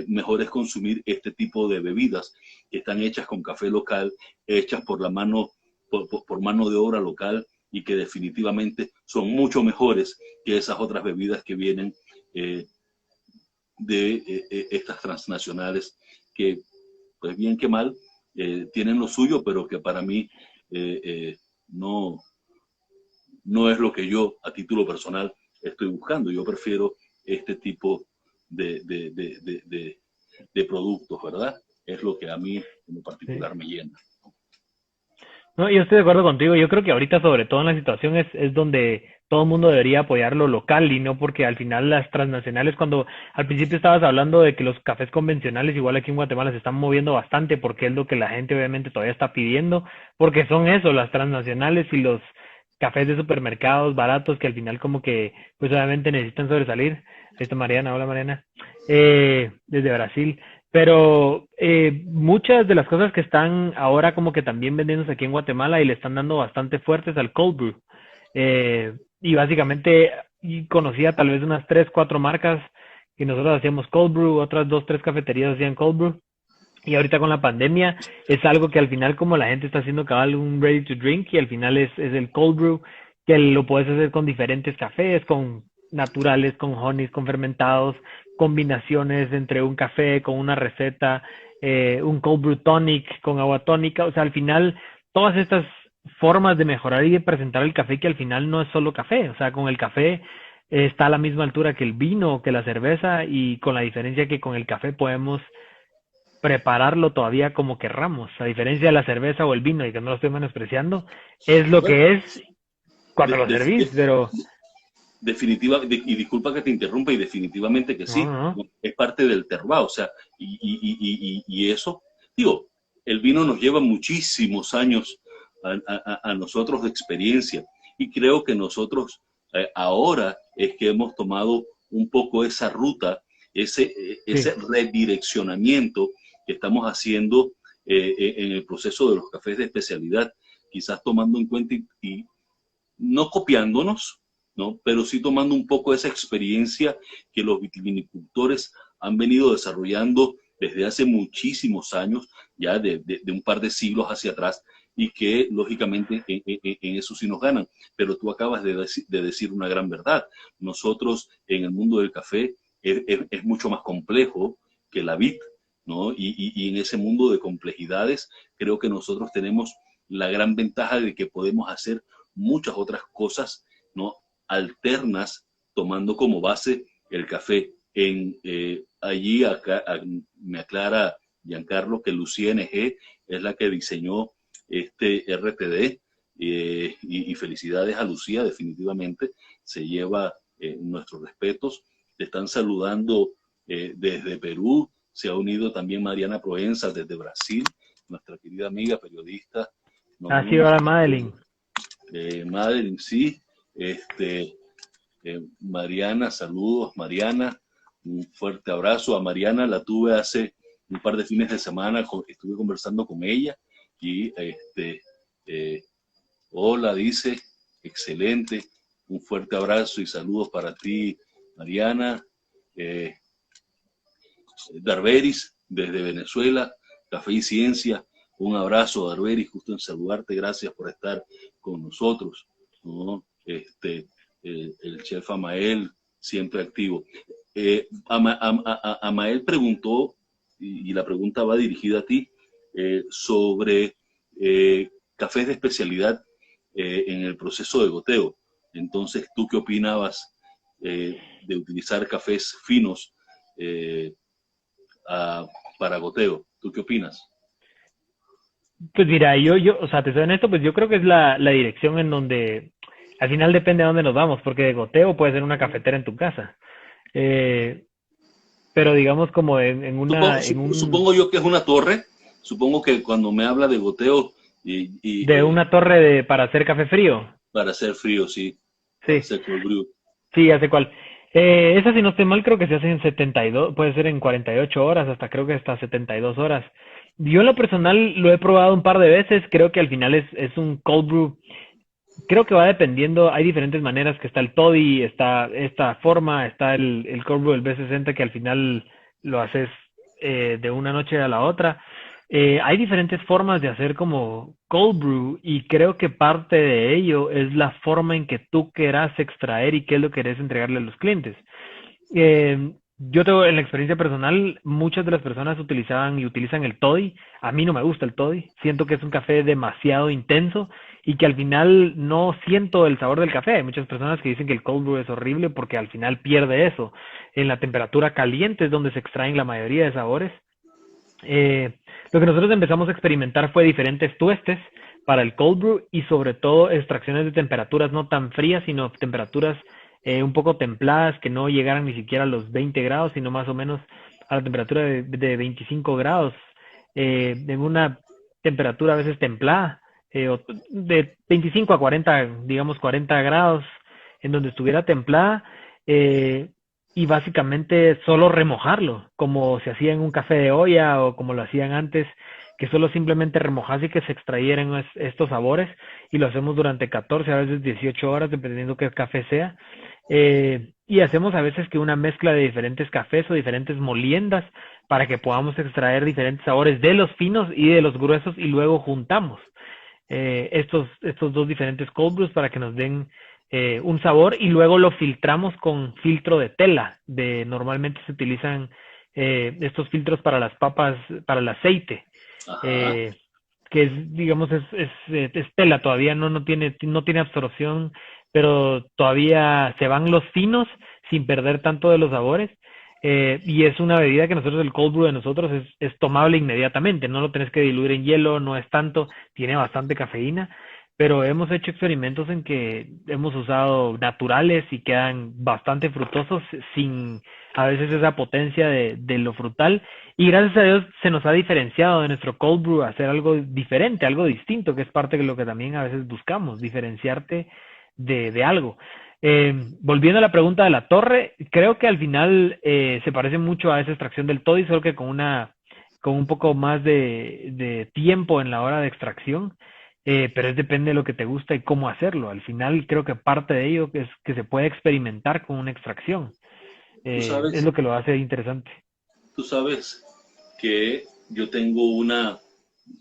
Mejor es consumir este tipo de bebidas que están hechas con café local, hechas por la mano, por mano de obra local, y que definitivamente son mucho mejores que esas otras bebidas que vienen eh, de estas transnacionales que, pues bien que mal, tienen lo suyo, pero que para mí eh, eh, no, no es lo que yo a título personal estoy buscando. Yo prefiero este tipo de productos, ¿verdad? Es lo que a mí en Sí. particular me llena. No, yo estoy de acuerdo contigo. Yo creo que ahorita, sobre todo en la situación, es donde todo el mundo debería apoyar lo local y no porque al final las transnacionales, cuando al principio estabas hablando de que los cafés convencionales, igual aquí en Guatemala, se están moviendo bastante porque es lo que la gente obviamente todavía está pidiendo, porque son eso, las transnacionales y los cafés de supermercados baratos que al final como que, pues obviamente necesitan sobresalir. Ahí está Mariana, hola Mariana, desde Brasil. Pero muchas de las cosas que están ahora como que también vendiéndose aquí en Guatemala y le están dando bastante fuertes al cold brew. Y básicamente y conocía tal vez unas tres, cuatro marcas que nosotros hacíamos cold brew, otras dos, tres cafeterías hacían cold brew. Y ahorita con la pandemia es algo que al final como la gente está haciendo cabal un ready to drink y al final es el cold brew que lo puedes hacer con diferentes cafés, con naturales, con honeys, con fermentados, combinaciones entre un café con una receta, un cold brew tonic con agua tónica, o sea, al final todas estas formas de mejorar y de presentar el café que al final no es solo café, o sea, con el café está a la misma altura que el vino, que la cerveza y con la diferencia que con el café podemos prepararlo todavía como querramos, a diferencia de la cerveza o el vino, y que no lo estoy menospreciando, es lo Bueno, que es cuando de, lo de, servís, de, pero y disculpa que te interrumpa, y definitivamente que no, sí, no, no. es parte del terroir, o sea, y eso, digo, el vino nos lleva muchísimos años a nosotros de experiencia, y creo que nosotros ahora es que hemos tomado un poco esa ruta, ese Sí, redireccionamiento que estamos haciendo en el proceso de los cafés de especialidad, quizás tomando en cuenta y no copiándonos, ¿no? Pero sí tomando un poco esa experiencia que los vitivinicultores han venido desarrollando desde hace muchísimos años, ya de un par de siglos hacia atrás, y que lógicamente en eso sí nos ganan. Pero tú acabas de decir una gran verdad. Nosotros en el mundo del café es mucho más complejo que la vid, ¿no? Y en ese mundo de complejidades creo que nosotros tenemos la gran ventaja de que podemos hacer muchas otras cosas, ¿no? alternas tomando como base el café. Allí me aclara Giancarlo que Lucía NG es la que diseñó este RTD, y felicidades a Lucía, definitivamente se lleva nuestros respetos. Te están saludando desde Perú, se ha unido también Mariana Proenza desde Brasil, nuestra querida amiga periodista. Ha sido ahora Madeline. Madeline, sí. Mariana, saludos, Mariana. Un fuerte abrazo a Mariana, la tuve hace un par de fines de semana, estuve conversando con ella y hola, dice, excelente, un fuerte abrazo y saludos para ti, Mariana. Darberis, desde Venezuela, Café y Ciencia, un abrazo, Darberis, justo en saludarte, gracias por estar con nosotros, ¿no? El chef Amael, siempre activo. Amael preguntó, y la pregunta va dirigida a ti, sobre cafés de especialidad en el proceso de goteo. Entonces, ¿tú qué opinabas de utilizar cafés finos para goteo? ¿Tú qué opinas? Pues mira, o sea, te soy honesto, pues yo creo que es la dirección en donde, al final depende de dónde nos vamos, porque de goteo puede ser una cafetera en tu casa. Eh, pero digamos como Supongo yo que es una torre. Supongo que cuando me habla de goteo de una torre para hacer café frío. Para hacer frío, sí. Sí. Para hacer cold brew. Sí, hace cual. Esa, si no estoy mal, creo que se hace en 72, puede ser en 48 horas, hasta creo que hasta 72 horas. Yo en lo personal lo he probado un par de veces, creo que al final es un cold brew. Creo que va dependiendo, hay diferentes maneras, que está el toddy, está esta forma, está el cold brew del B60, que al final lo haces de una noche a la otra. Hay diferentes formas de hacer como cold brew y creo que parte de ello es la forma en que tú quieras extraer y qué es lo que querés entregarle a los clientes. Yo tengo en la experiencia personal, muchas de las personas utilizaban y utilizan el toddy. A mí no me gusta el toddy. Siento que es un café demasiado intenso y que al final no siento el sabor del café. Hay muchas personas que dicen que el cold brew es horrible porque al final pierde eso. En la temperatura caliente es donde se extraen la mayoría de sabores. Lo que nosotros empezamos a experimentar fue diferentes tuestes para el cold brew y sobre todo extracciones de temperaturas no tan frías, sino temperaturas un poco templadas, que no llegaran ni siquiera a los 20 grados, sino más o menos a la temperatura de 25 grados, en una temperatura a veces templada, de 25 a 40, digamos 40 grados, en donde estuviera templada, y básicamente solo remojarlo, como se hacía en un café de olla o como lo hacían antes, que solo simplemente remojas y que se extrayeran estos sabores, y lo hacemos durante 14, a veces 18 horas, dependiendo qué café sea. Y hacemos a veces que una mezcla de diferentes cafés o diferentes moliendas para que podamos extraer diferentes sabores de los finos y de los gruesos, y luego juntamos estos dos diferentes cold brews para que nos den un sabor, y luego lo filtramos con filtro de tela. Normalmente se utilizan estos filtros para las papas, para el aceite, que es, digamos, es tela, todavía no tiene absorción, pero todavía se van los finos sin perder tanto de los sabores. Y es una bebida que nosotros, el cold brew de nosotros, es tomable inmediatamente, no lo tenés que diluir en hielo, no es tanto, tiene bastante cafeína, pero hemos hecho experimentos en que hemos usado naturales y quedan bastante frutosos sin a veces esa potencia de lo frutal, y gracias a Dios se nos ha diferenciado de nuestro cold brew hacer algo diferente, algo distinto, que es parte de lo que también a veces buscamos, diferenciarte de algo. Volviendo a la pregunta de la torre, creo que al final se parece mucho a esa extracción del toddy, solo que con un poco más de tiempo en la hora de extracción, pero depende de lo que te gusta y cómo hacerlo. Al final creo que parte de ello es que se puede experimentar con una extracción. Es lo que lo hace interesante. Tú sabes que yo tengo una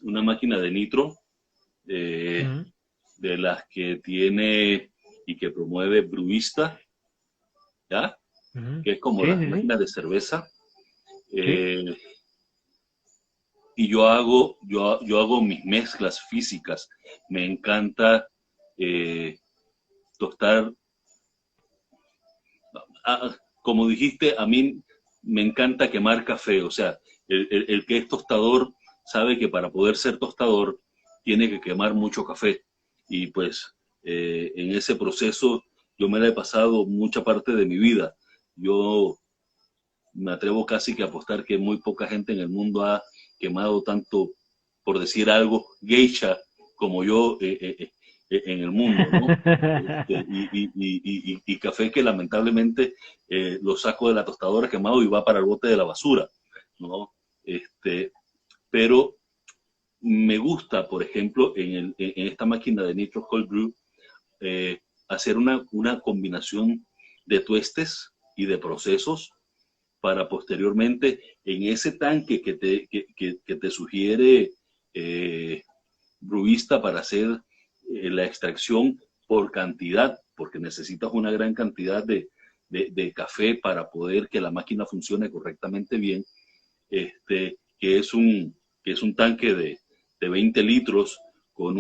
máquina de nitro, de las que tiene y que promueve Brewista, ¿ya? Que es como las máquinas de cerveza. Y yo hago mis mezclas físicas. Me encanta tostar como dijiste, a mí me encanta quemar café. O sea, el que es tostador sabe que para poder ser tostador tiene que quemar mucho café. Y pues en ese proceso yo me la he pasado mucha parte de mi vida. Yo me atrevo casi que a apostar que muy poca gente en el mundo ha quemado tanto, por decir algo, geisha como yo en el mundo, ¿no? Y café que lamentablemente lo saco de la tostadora quemado y va para el bote de la basura, ¿no? Pero me gusta, por ejemplo, en esta máquina de Nitro Cold Brew, hacer una combinación de tuestes y de procesos para posteriormente en ese tanque que te sugiere brewista para hacer la extracción por cantidad, porque necesitas una gran cantidad de café para poder que la máquina funcione correctamente bien, que es un tanque de 20 litros con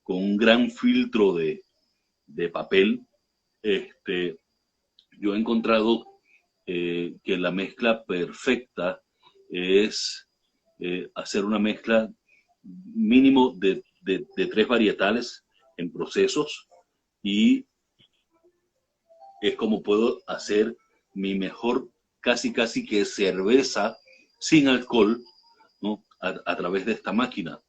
con un gran filtro de papel. Yo he encontrado que la mezcla perfecta es hacer una mezcla mínimo de 3 varietales en procesos, y es como puedo hacer mi mejor casi que cerveza sin alcohol, ¿no? A través de esta máquina,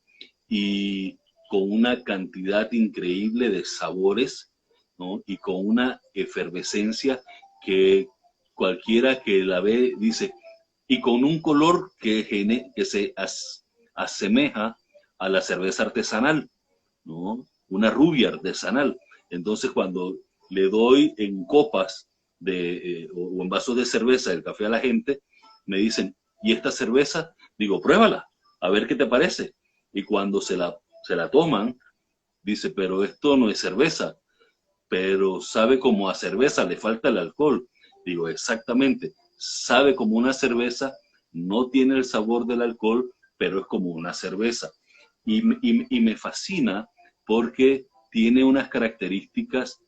y con una cantidad increíble de sabores, ¿no? Y con una efervescencia que cualquiera que la ve dice, y con un color que se asemeja a la cerveza artesanal, ¿no? Una rubia artesanal. Entonces, cuando le doy en copas o en vasos de cerveza el café a la gente, me dicen, ¿y esta cerveza? Digo, pruébala, a ver qué te parece. Y cuando se la toman, dice, pero esto no es cerveza, pero sabe como a cerveza, le falta el alcohol. Digo, exactamente, sabe como una cerveza, no tiene el sabor del alcohol, pero es como una cerveza. Y me fascina porque tiene unas características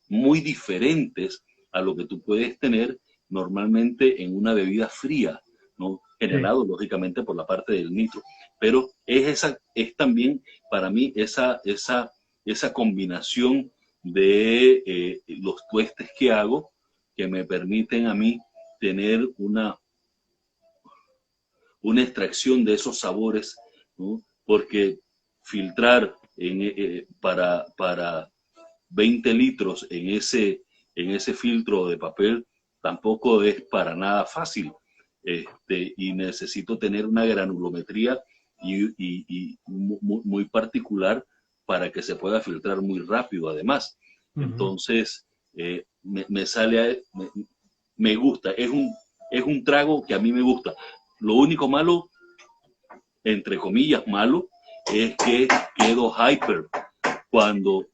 muy diferentes a lo que tú puedes tener normalmente en una bebida fría, ¿no? Generado, sí, lógicamente por la parte del nitro. Pero es también para mí esa combinación de los tuestes que hago que me permiten a mí tener una extracción de esos sabores, ¿no? Porque filtrar para 20 litros en ese filtro de papel tampoco es para nada fácil, y necesito tener una granulometría y muy particular para que se pueda filtrar muy rápido además. Entonces, me gusta, es un trago que a mí me gusta. Lo único malo, entre comillas malo, es que quedo hyper cuando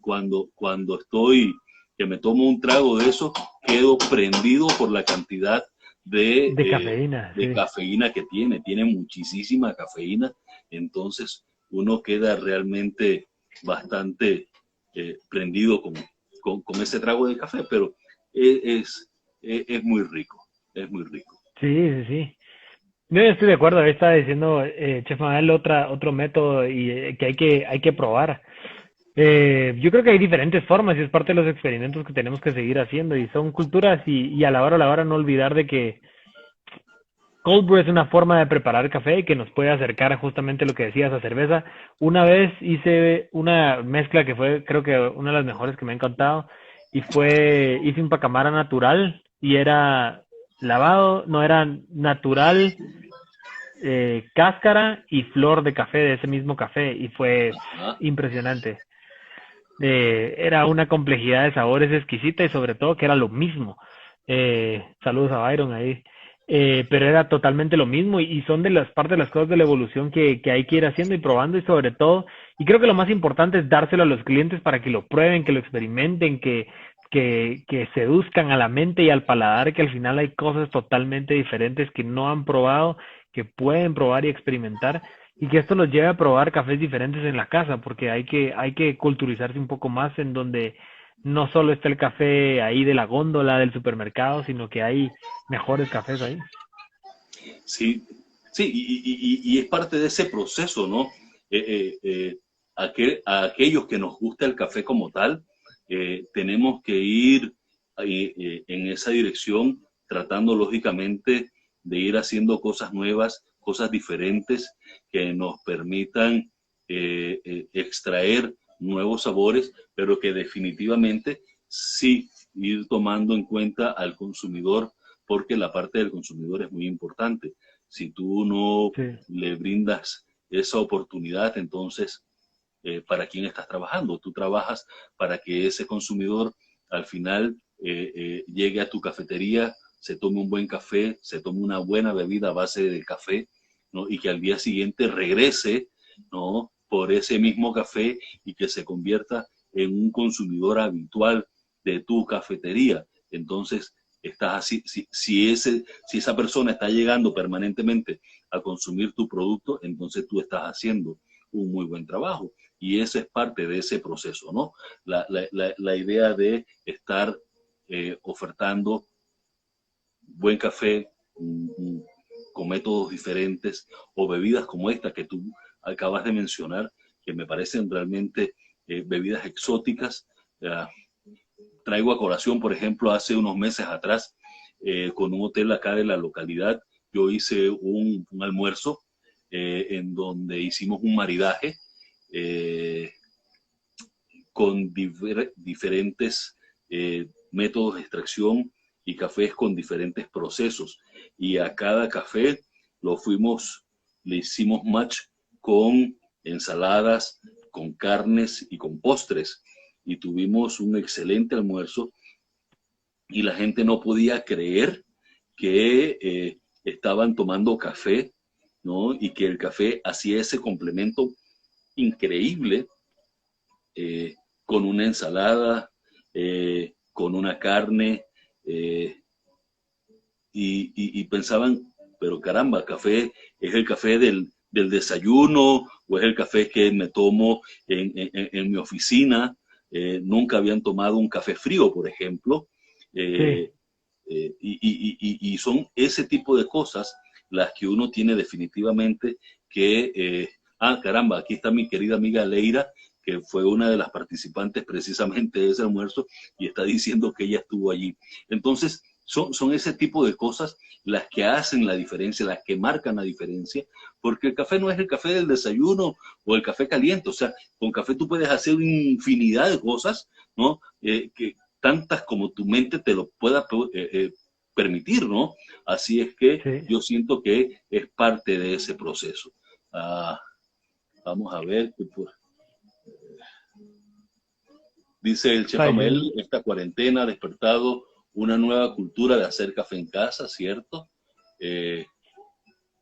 estoy, que me tomo un trago de eso, quedo prendido por la cantidad de cafeína, de sí, cafeína que tiene muchísima cafeína. Entonces uno queda realmente bastante prendido con ese trago de café, pero es muy rico, es muy rico. sí, sí, sí. Yo estoy de acuerdo, ahí estaba diciendo Chef Manuel otro método y que hay que probar. Yo creo que hay diferentes formas y es parte de los experimentos que tenemos que seguir haciendo y son culturas y a la hora no olvidar de que cold brew es una forma de preparar café que nos puede acercar a justamente lo que decías a cerveza. Una vez hice una mezcla que fue creo que una de las mejores que me ha encantado y hice un pacamara natural y era lavado, no era natural, cáscara y flor de café de ese mismo café y fue impresionante. Era una complejidad de sabores exquisita y sobre todo que era lo mismo. Saludos a Byron ahí. Pero era totalmente lo mismo y son de las partes de las cosas de la evolución que hay que ir haciendo y probando y sobre todo, y creo que lo más importante es dárselo a los clientes para que lo prueben, que lo experimenten, que seduzcan a la mente y al paladar, que al final hay cosas totalmente diferentes que no han probado, que pueden probar y experimentar y que esto los lleve a probar cafés diferentes en la casa porque hay que culturizarse un poco más en donde no solo está el café ahí de la góndola del supermercado, sino que hay mejores cafés ahí. Sí, sí, y es parte de ese proceso, ¿no? A aquellos que nos gusta el café como tal, tenemos que ir en esa dirección, tratando lógicamente de ir haciendo cosas nuevas, cosas diferentes que nos permitan extraer nuevos sabores, pero que definitivamente sí ir tomando en cuenta al consumidor, porque la parte del consumidor es muy importante. Si tú no Sí, le brindas esa oportunidad, entonces, ¿para quién estás trabajando? Tú trabajas para que ese consumidor al final llegue a tu cafetería, se tome un buen café, se tome una buena bebida a base de café, ¿no? Y que al día siguiente regrese, ¿no? Por ese mismo café y que se convierta en un consumidor habitual de tu cafetería. Entonces, estás así, si esa persona está llegando permanentemente a consumir tu producto, entonces tú estás haciendo un muy buen trabajo. Y esa es parte de ese proceso, ¿no? La idea de estar ofertando buen café con métodos diferentes o bebidas como esta que tú acabas de mencionar, que me parecen realmente bebidas exóticas. Traigo a colación, por ejemplo, hace unos meses atrás, con un hotel acá de la localidad, yo hice un almuerzo en donde hicimos un maridaje eh, con diferentes métodos de extracción y cafés con diferentes procesos. Y a cada café le hicimos match con ensaladas, con carnes y con postres. Y tuvimos un excelente almuerzo y la gente no podía creer que estaban tomando café, ¿no? Y que el café hacía ese complemento increíble con una ensalada, con una carne, eh, y pensaban, pero caramba, café es el café del desayuno o es el café que me tomo en mi oficina. Nunca habían tomado un café frío, por ejemplo. sí, Eh, y son ese tipo de cosas las que uno tiene definitivamente que, caramba, aquí está mi querida amiga Leira, que fue una de las participantes precisamente de ese almuerzo y está diciendo que ella estuvo allí. Entonces, son ese tipo de cosas las que hacen la diferencia, las que marcan la diferencia, porque el café no es el café del desayuno o el café caliente, o sea, con café tú puedes hacer infinidad de cosas, ¿no? Que tantas como tu mente te lo pueda permitir, ¿no? Así es que sí. yo siento que es parte de ese proceso. Ah, vamos a ver, dice el chef Parecen, Amel, esta cuarentena ha despertado una nueva cultura de hacer café en casa, ¿cierto? Eh,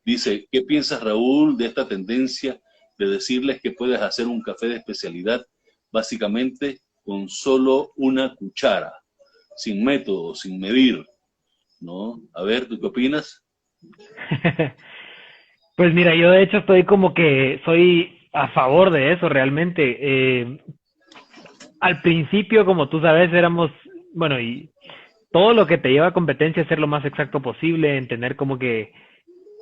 dice, ¿qué piensas, Raúl, de esta tendencia de decirles que puedes hacer un café de especialidad básicamente con solo una cuchara, sin método, sin medir, ¿no? A ver, ¿tú qué opinas? Pues mira, yo de hecho estoy como que soy a favor de eso realmente. Al principio, como tú sabes, éramos, bueno, y todo lo que te lleva a competencia es ser lo más exacto posible, en tener como que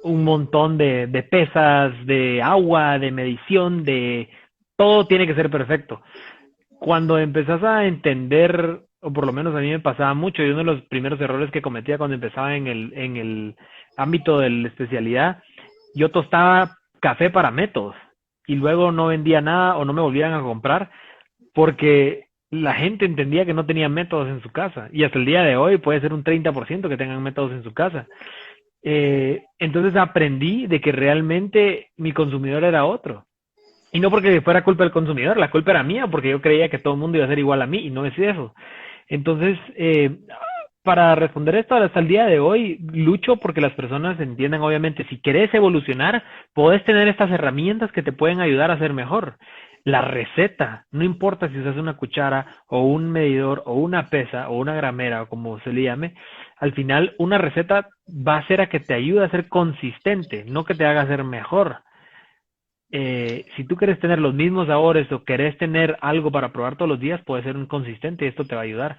un montón de pesas, de agua, de medición, de todo tiene que ser perfecto. Cuando empezás a entender, o por lo menos a mí me pasaba mucho, y uno de los primeros errores que cometía cuando empezaba en el ámbito de la especialidad, yo tostaba café para métodos y luego no vendía nada o no me volvían a comprar porque la gente entendía que no tenía métodos en su casa y hasta el día de hoy puede ser un 30% que tengan métodos en su casa. Entonces aprendí de que realmente mi consumidor era otro. Y no porque fuera culpa del consumidor, la culpa era mía, porque yo creía que todo el mundo iba a ser igual a mí y no es eso. Entonces, para responder esto, hasta el día de hoy, lucho porque las personas entiendan, obviamente, si querés evolucionar, podés tener estas herramientas que te pueden ayudar a ser mejor. La receta, no importa si usas una cuchara o un medidor o una pesa o una gramera o como se le llame, al final una receta va a ser a que te ayude a ser consistente, no que te haga ser mejor. si tú quieres tener los mismos sabores o querés tener algo para probar todos los días, puedes ser un consistente y esto te va a ayudar.